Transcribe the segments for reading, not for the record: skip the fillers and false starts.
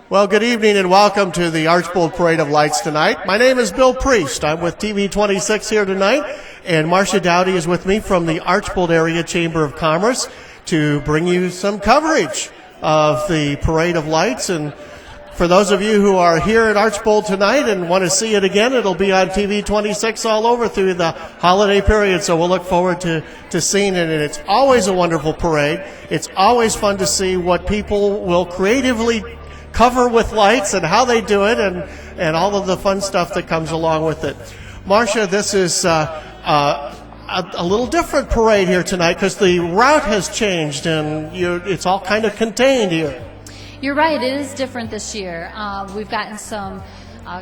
Well, good evening and welcome to the Archbold Parade of Lights tonight. My name is Bill Priest. I'm with TV26 here tonight, and Marcia Dowdy is with me from the Archbold Area Chamber of Commerce to bring you some coverage of the Parade of Lights. And for those of you who are here at Archbold tonight and want to see it again, it'll be on TV26 all over through the holiday period, so we'll look forward to seeing it. And it's always a wonderful parade. It's always fun to see what people will creatively cover with lights and how they do it, and all of the fun stuff that comes along with it. Marcia, this is a little different parade here tonight because the route has changed and it's all kind of contained here. You're right, it is different this year. We've gotten some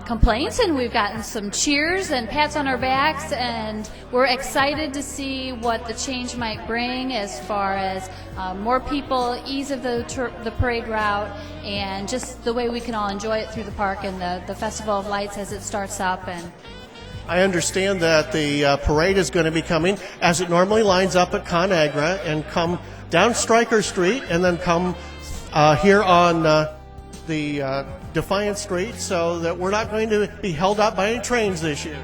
complaints and we've gotten some cheers and pats on our backs, and we're excited to see what the change might bring as far as more people, ease of the parade route, and just the way we can all enjoy it through the park and the Festival of Lights as it starts up. And I understand that the parade is going to be coming as it normally lines up at ConAgra and come down Stryker Street and then come here on the Defiance Street, so that we're not going to be held up by any trains this year.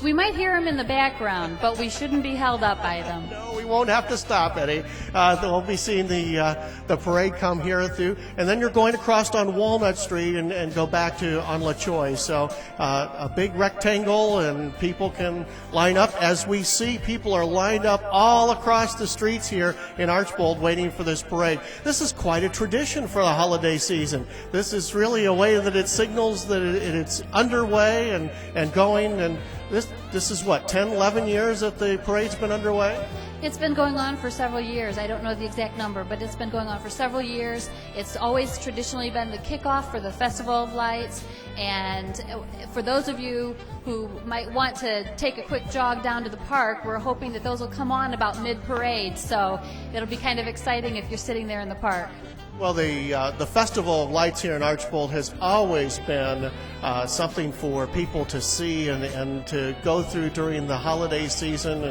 we might hear them in the background, but we shouldn't be held up by them. No, we won't have to stop, Eddie. We'll be seeing the parade come here through, and then you're going across on Walnut Street and go back to on La Choy. So a big rectangle, and people can line up. As we see, people are lined up all across the streets here in Archbold waiting for this parade. This is quite a tradition for the holiday season. This is really a way that it signals that it's underway and going. And this is what, 10, 11 years that the parade's been underway? It's been going on for several years. I don't know the exact number, but it's been going on for several years. It's always traditionally been the kickoff for the Festival of Lights. And for those of you who might want to take a quick jog down to the park, we're hoping that those will come on about mid-parade. So it'll be kind of exciting if you're sitting there in the park. Well, the Festival of Lights here in Archbold has always been something for people to see and to go through during the holiday season.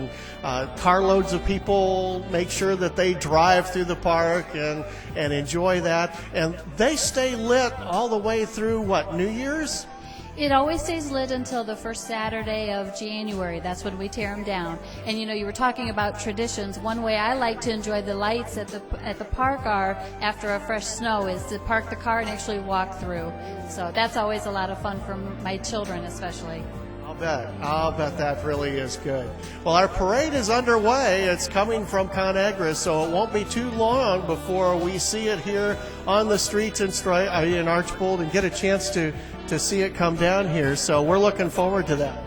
And carloads of people make sure that they drive through the park and enjoy that. And they stay lit all the way through, what, New Year's? It always stays lit until the first Saturday of January. That's when we tear them down. And you were talking about traditions. One way I like to enjoy the lights at the park are after a fresh snow is to park the car and actually walk through. So that's always a lot of fun for my children especially. I'll bet that really is good. Well, our parade is underway. It's coming from ConAgra, so it won't be too long before we see it here on the streets in Archbold and get a chance to see it come down here. So we're looking forward to that.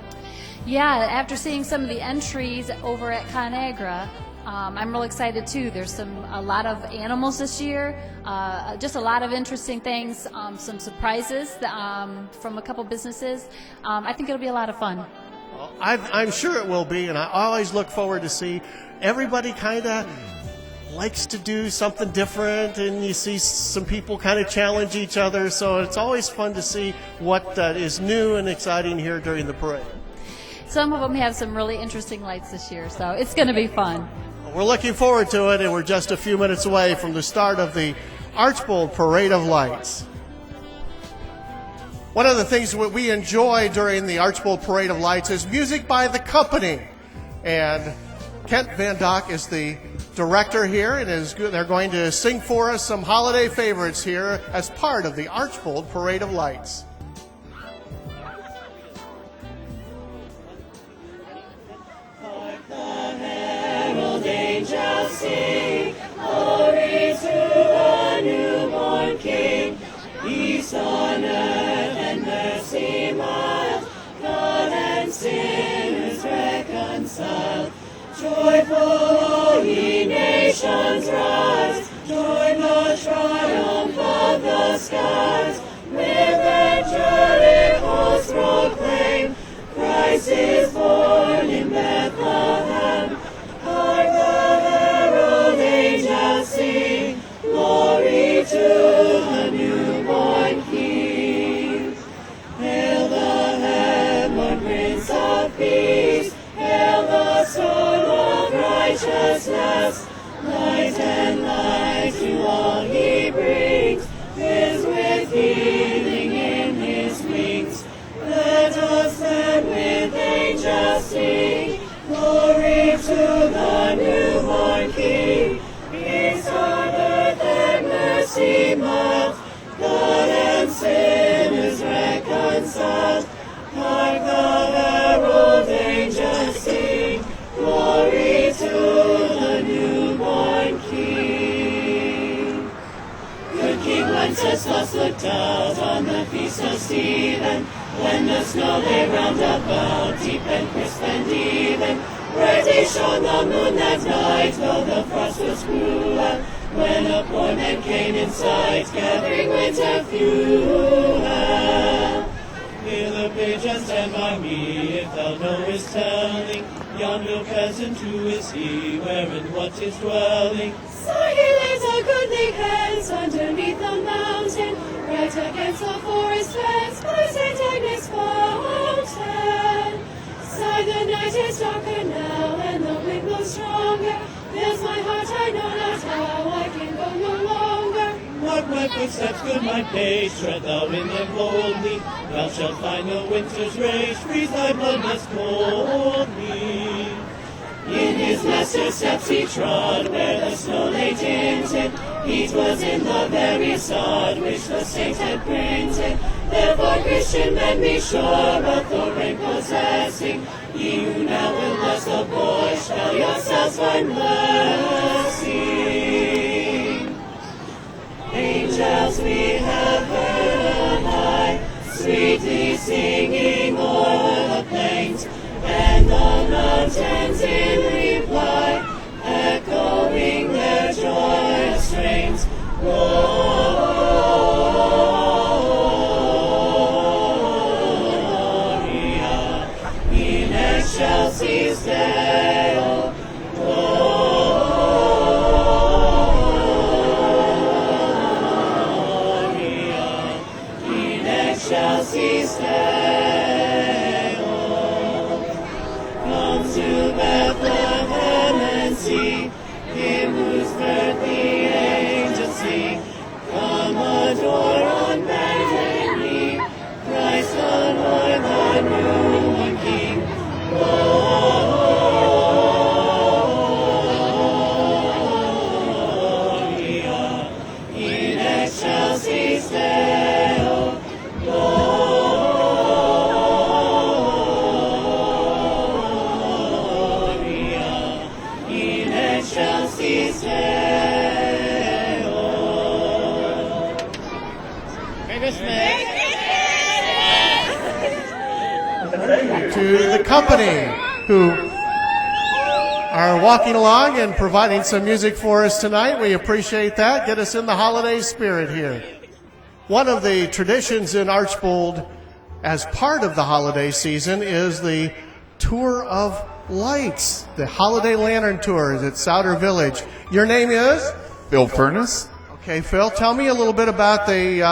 Yeah, after seeing some of the entries over at ConAgra, I'm real excited too. There's a lot of animals this year, just a lot of interesting things, some surprises from a couple businesses. I think it'll be a lot of fun. Well, I'm sure it will be, and I always look forward to see everybody kind of likes to do something different, and you see some people kind of challenge each other, so it's always fun to see what is new and exciting here during the parade. Some of them have some really interesting lights this year, so it's going to be fun. We're looking forward to it, and we're just a few minutes away from the start of the Archbold Parade of Lights. One of the things that we enjoy during the Archbold Parade of Lights is music by the company, and Kent Van Dock is the director here, and they're going to sing for us some holiday favorites here as part of the Archbold Parade of Lights. Hark the herald angels sing, glory to the newborn King. Peace on earth and mercy mild, God and sinners reconciled. Joyful all ye nations rise, join the triumph of the skies. With angelic hosts proclaim, Christ is born in Bethlehem. Hark the herald angels sing, glory to the newborn King. Hail the heavenly Prince of Peace, hail the Son of Righteousness. Light and light to all he brings, is with thee. Wenceslas looked out on the feast of Stephen, when the snow lay round about, deep and crisp and even. Brightly shone the moon that night, though the frost was cruel, when a poor man came in sight, gathering winter fuel. Hear the page and stand by me, if thou knowest telling, yonder peasant who is he, where and what is dwelling. So he lays a goodly heads underneath the mountain, right against the forest fence, by St. Agnes' fountain. Sigh, the night is darker now, and the wind blows stronger. There's my heart, I know not how, I can go no longer. Mark my footsteps, good my pace, tread thou in them boldly. Thou shalt find no winter's rage, freeze thy blood must coldly. In his master's steps he trod, where the snow lay tinted. Heat was in the very sod, which the saint had printed. Therefore, Christian men, be sure, but the rain possessing, ye who now will bless the poor, shall yourselves find mercy. Angels we have heard on high, sweetly singing o'er the plains, and the mountains in reply, echoing their joyous strains. Gloria in excelsis Deo. Gloria in excelsis Deo. Come to Bethlehem and see him whose birth the angels sing. Come adore on bended knee Christ the Lord, the newborn King. Gloria in excelsis Deo. Gloria in excelsis Deo. Merry Christmas. To the company who are walking along and providing some music for us tonight. We appreciate that. Get us in the holiday spirit here. One of the traditions in Archbold as part of the holiday season is the Tour of Lights, the Holiday Lantern Tours at Sauder Village. Your name is? Bill Furness. Okay, Phil, tell me a little bit about the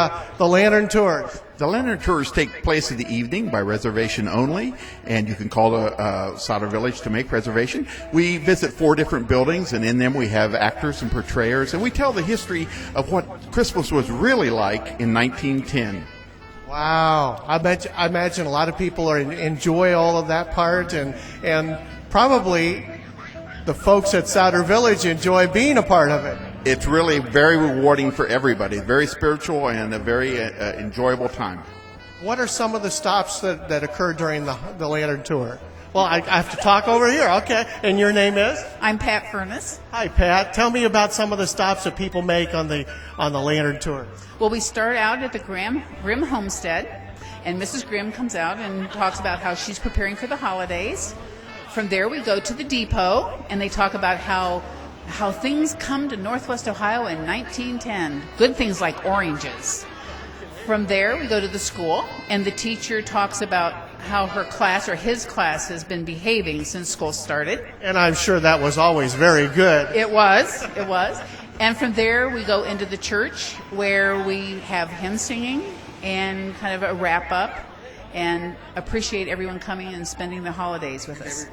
Lantern Tours. The lantern tours take place in the evening by reservation only, and you can call the Sauder Village to make reservation. We visit 4 different buildings, and in them we have actors and portrayers, and we tell the history of what Christmas was really like in 1910. Wow, I imagine a lot of people enjoy all of that part, and probably the folks at Sauder Village enjoy being a part of it. It's really very rewarding for everybody, very spiritual and a very enjoyable time. What are some of the stops that occur during the Lantern Tour? Well, I have to talk over here. Okay, and your name is? I'm Pat Furness. Hi, Pat. Tell me about some of the stops that people make on the Lantern Tour. Well, we start out at the Grimm Homestead, and Mrs. Grimm comes out and talks about how she's preparing for the holidays. From there, we go to the depot, and they talk about how things come to Northwest Ohio in 1910. Good things like oranges. From there, we go to the school, and the teacher talks about how her class or his class has been behaving since school started. And I'm sure that was always very good. It was. And from there, we go into the church where we have hymn singing and kind of a wrap up and appreciate everyone coming and spending the holidays with us.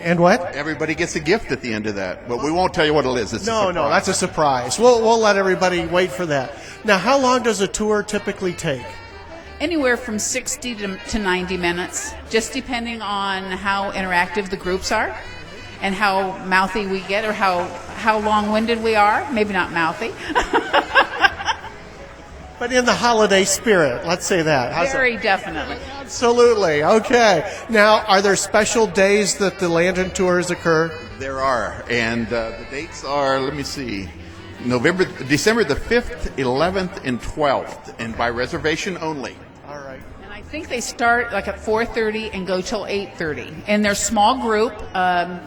And what? Everybody gets a gift at the end of that, but we won't tell you what it is. It's No, that's a surprise. We'll let everybody wait for that. Now, how long does a tour typically take? Anywhere from 60 to 90 minutes, just depending on how interactive the groups are and how mouthy we get or how long-winded we are. Maybe not mouthy. But in the holiday spirit, let's say that. Very definitely. Absolutely. Okay. Now, are there special days that the Lantern Tours occur? There are, and the dates are, let me see, December the 5th, 11th, and 12th, and by reservation only. All right. And I think they start like at 4:30 and go till 8:30. And they're small group,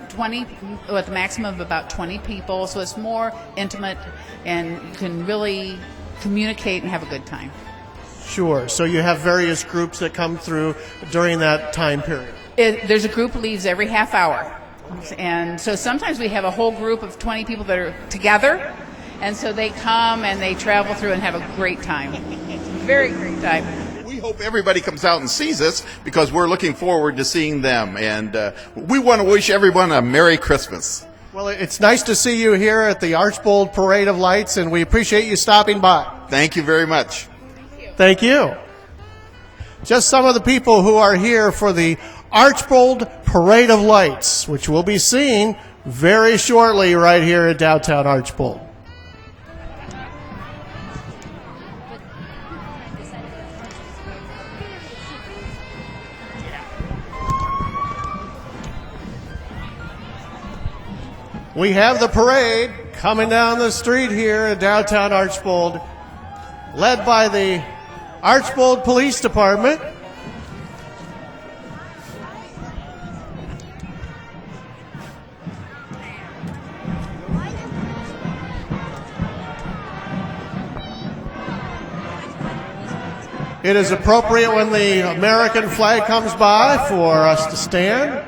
20 with a maximum of about 20 people, so it's more intimate, and you can really communicate and have a good time. Sure. So you have various groups that come through during that time period. There's a group leaves every half hour. And so sometimes we have a whole group of 20 people that are together, and so they come and they travel through and have a great time. Very great time. We hope everybody comes out and sees us because we're looking forward to seeing them. And we want to wish everyone a Merry Christmas. Well, it's nice to see you here at the Archbold Parade of Lights, and we appreciate you stopping by. Thank you very much. Thank you. Just some of the people who are here for the Archbold Parade of Lights, which we'll be seeing very shortly right here in downtown Archbold. We have the parade coming down the street here in downtown Archbold, led by the Archbold Police Department. It is appropriate when the American flag comes by for us to stand.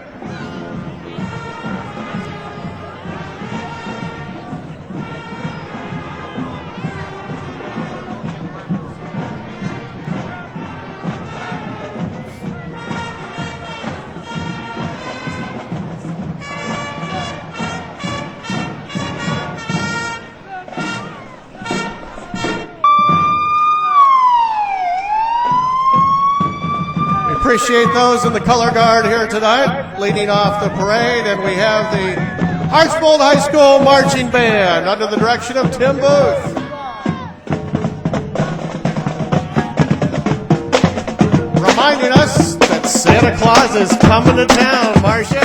Appreciate those in the color guard here tonight, leading off the parade, and we have the Archbold High School Marching Band under the direction of Tim Booth. Reminding us that Santa Claus is coming to town, Marcia.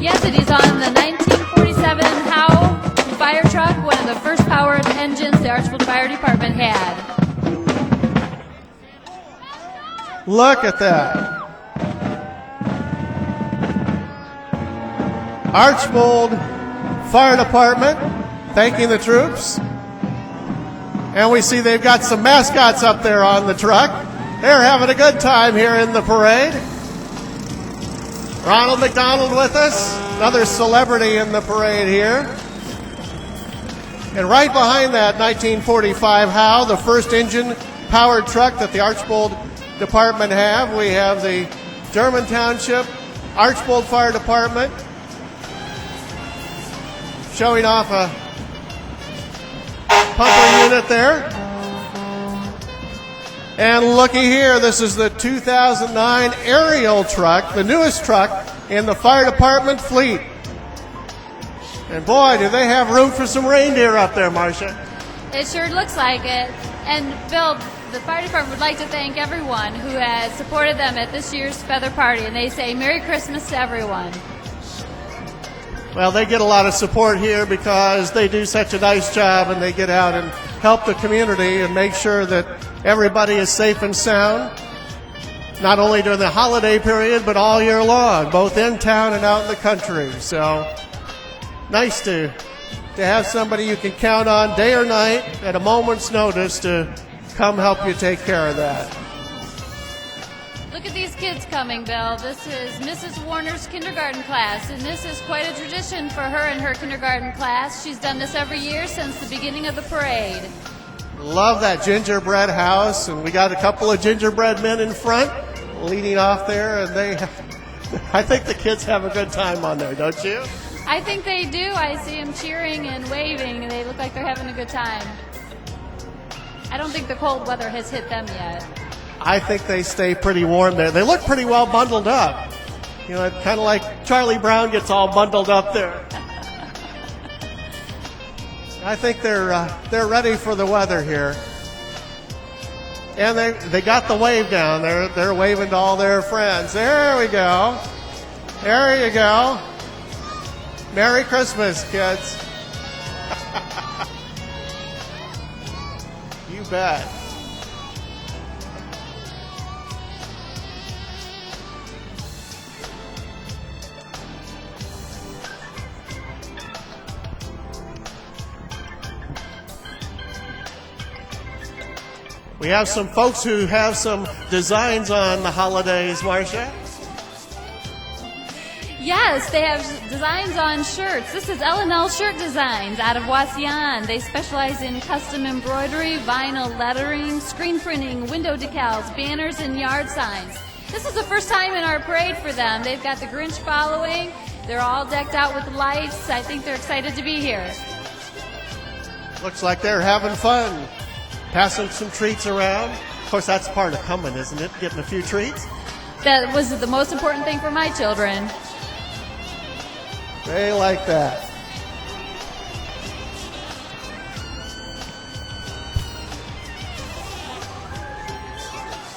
Yes, it is on the 1947 Howe fire truck, one of the first powered engines the Archbold Fire Department had. Look at that. Archbold Fire Department thanking the troops. And we see they've got some mascots up there on the truck. They're having a good time here in the parade. Ronald McDonald with us, another celebrity in the parade here. And right behind that 1945 Howe, the first engine powered truck that the Archbold Department have. We have the German Township Archbold Fire Department showing off a pumper unit there. And looky here, this is the 2009 aerial truck, the newest truck in the fire department fleet. And boy, do they have room for some reindeer up there, Marcia. It sure looks like it. And Bill, the fire department would like to thank everyone who has supported them at this year's feather party, and they say Merry Christmas to everyone. Well, they get a lot of support here because they do such a nice job, and they get out and help the community and make sure that everybody is safe and sound, not only during the holiday period, but all year long, both in town and out in the country. So nice to have somebody you can count on day or night at a moment's notice to come help you take care of that. Look at these kids coming, Bill. This is Mrs. Warner's kindergarten class, and this is quite a tradition for her and her kindergarten class. She's done this every year since the beginning of the parade. Love that gingerbread house, and we got a couple of gingerbread men in front leading off there, and I think the kids have a good time on there, don't you? I think they do. I see them cheering and waving, and they look like they're having a good time. I don't think the cold weather has hit them yet. I think they stay pretty warm there. They look pretty well bundled up. You know, kind of like Charlie Brown gets all bundled up there. I think they're ready for the weather here. And they got the wave down. They're waving to all their friends. There we go. There you go. Merry Christmas, kids. bet. We have some folks who have some designs on the holidays, Marcia. Yes, they have designs on shirts. This is L&L Shirt Designs out of Wasion. They specialize in custom embroidery, vinyl lettering, screen printing, window decals, banners, and yard signs. This is the first time in our parade for them. They've got the Grinch following. They're all decked out with lights. I think they're excited to be here. Looks like they're having fun, passing some treats around. Of course, that's part of coming, isn't it? Getting a few treats. That was the most important thing for my children. They like that.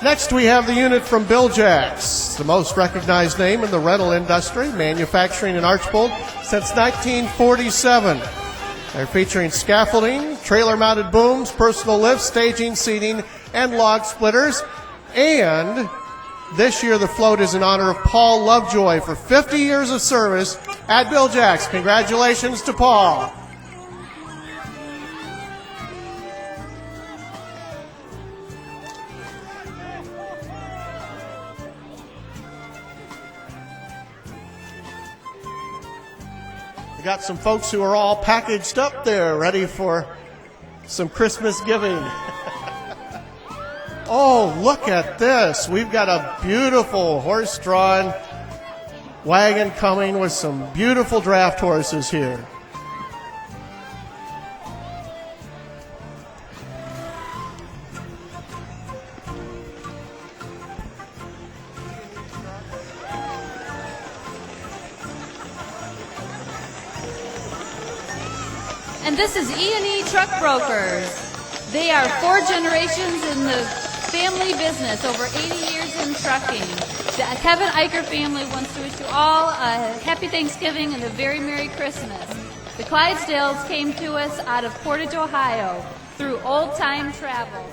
Next, we have the unit from Bill Jacks, the most recognized name in the rental industry, manufacturing in Archbold since 1947. They're featuring scaffolding, trailer-mounted booms, personal lifts, staging, seating, and log splitters. And this year, the float is in honor of Paul Lovejoy for 50 years of service at Bill Jacks. Congratulations to Paul. We got some folks who are all packaged up there, ready for some Christmas giving. Oh, look at this. We've got a beautiful horse-drawn wagon coming with some beautiful draft horses here. And this is E&E Truck Brokers. They are 4 generations in the family business, over 80 years in trucking. The Kevin Eicher family wants to wish you all a happy Thanksgiving and a very Merry Christmas. The Clydesdales came to us out of Portage, Ohio, through Old Time Travel.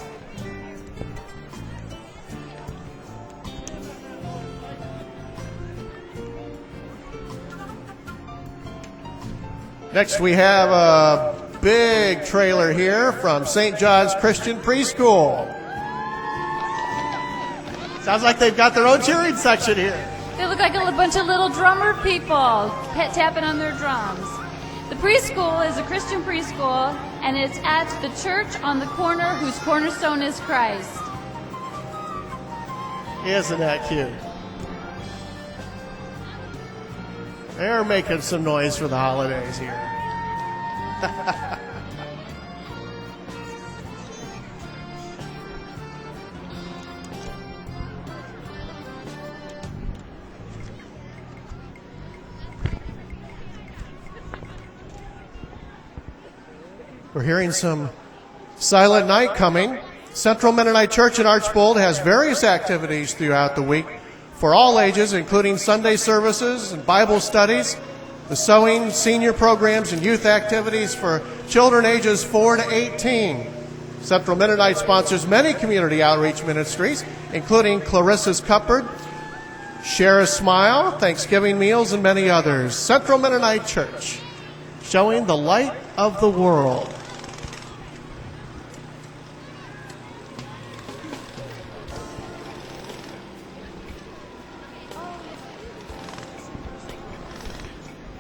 Next, we have a big trailer here from St. John's Christian Preschool. Sounds like they've got their own cheering section here. They look like a bunch of little drummer people tapping on their drums. The preschool is a Christian preschool, and it's at the church on the corner whose cornerstone is Christ. Isn't that cute? They're making some noise for the holidays here. We're hearing some Silent Night coming. Central Mennonite Church in Archbold has various activities throughout the week for all ages, including Sunday services and Bible studies, the sewing, senior programs, and youth activities for children ages 4 to 18. Central Mennonite sponsors many community outreach ministries, including Clarissa's Cupboard, Share a Smile, Thanksgiving Meals, and many others. Central Mennonite Church, showing the light of the world.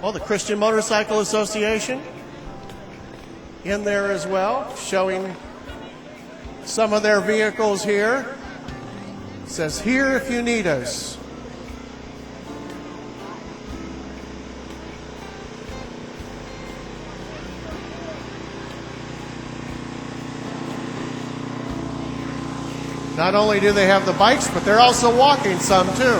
Well, the Christian Motorcycle Association in there as well, showing some of their vehicles here. It says, "Here if you need us." Not only do they have the bikes, but they're also walking some too.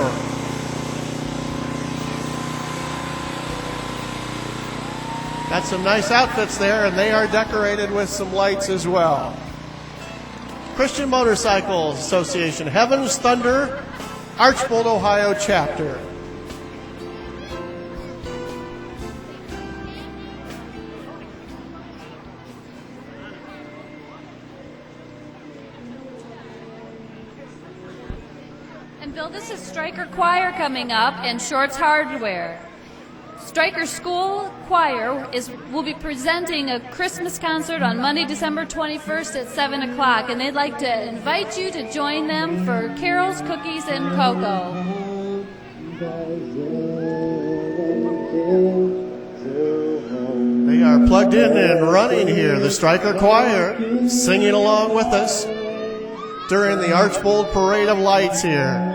Got some nice outfits there, and they are decorated with some lights as well. Christian Motorcycle Association, Heaven's Thunder, Archbold, Ohio chapter. And Bill, this is Stryker Choir coming up and Shorts Hardware. Stryker School Choir will be presenting a Christmas concert on Monday, December 21st at 7 o'clock, and they'd like to invite you to join them for carols, cookies, and cocoa. They are plugged in and running here, the Stryker Choir, singing along with us during the Archbold Parade of Lights here.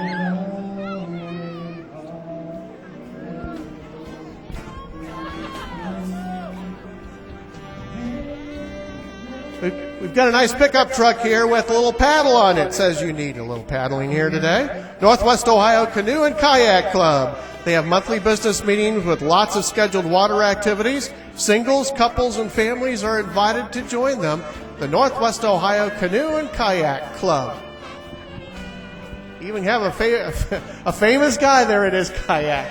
We've got a nice pickup truck here with a little paddle on it. Says you need a little paddling here today. Northwest Ohio Canoe and Kayak Club. They have monthly business meetings with lots of scheduled water activities. Singles, couples, and families are invited to join them. The Northwest Ohio Canoe and Kayak Club. Even have a famous guy there in his kayak.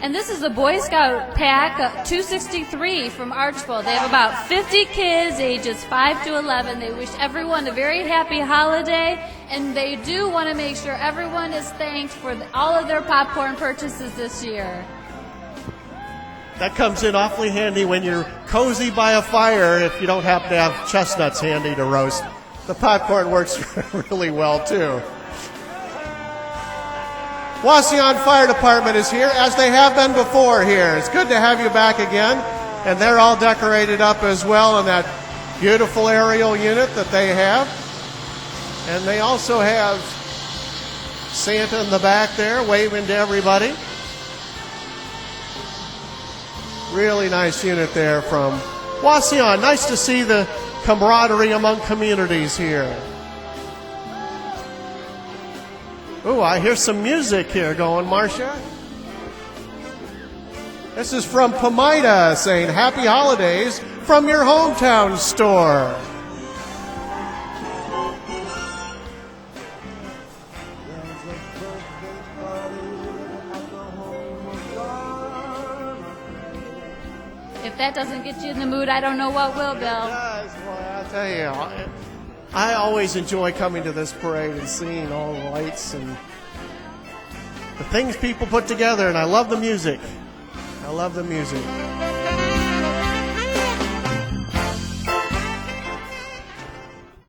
And this is the Boy Scout Pack 263 from Archbold. They have about 50 kids, ages 5 to 11. They wish everyone a very happy holiday, and they do want to make sure everyone is thanked for all of their popcorn purchases this year. That comes in awfully handy when you're cozy by a fire if you don't happen to have chestnuts handy to roast. The popcorn works really well, too. Wauseon Fire Department is here, as they have been before here. It's good to have you back again. And they're all decorated up as well in that beautiful aerial unit that they have. And they also have Santa in the back there waving to everybody. Really nice unit there from Wauseon. Nice to see the camaraderie among communities here. Oh, I hear some music here going, Marcia. This is from Pomida saying, Happy Holidays from your hometown store. If that doesn't get you in the mood, I don't know what will, Bill. It does. Boy, I'll tell you. I always enjoy coming to this parade and seeing all the lights and the things people put together, and I love the music. I love the music.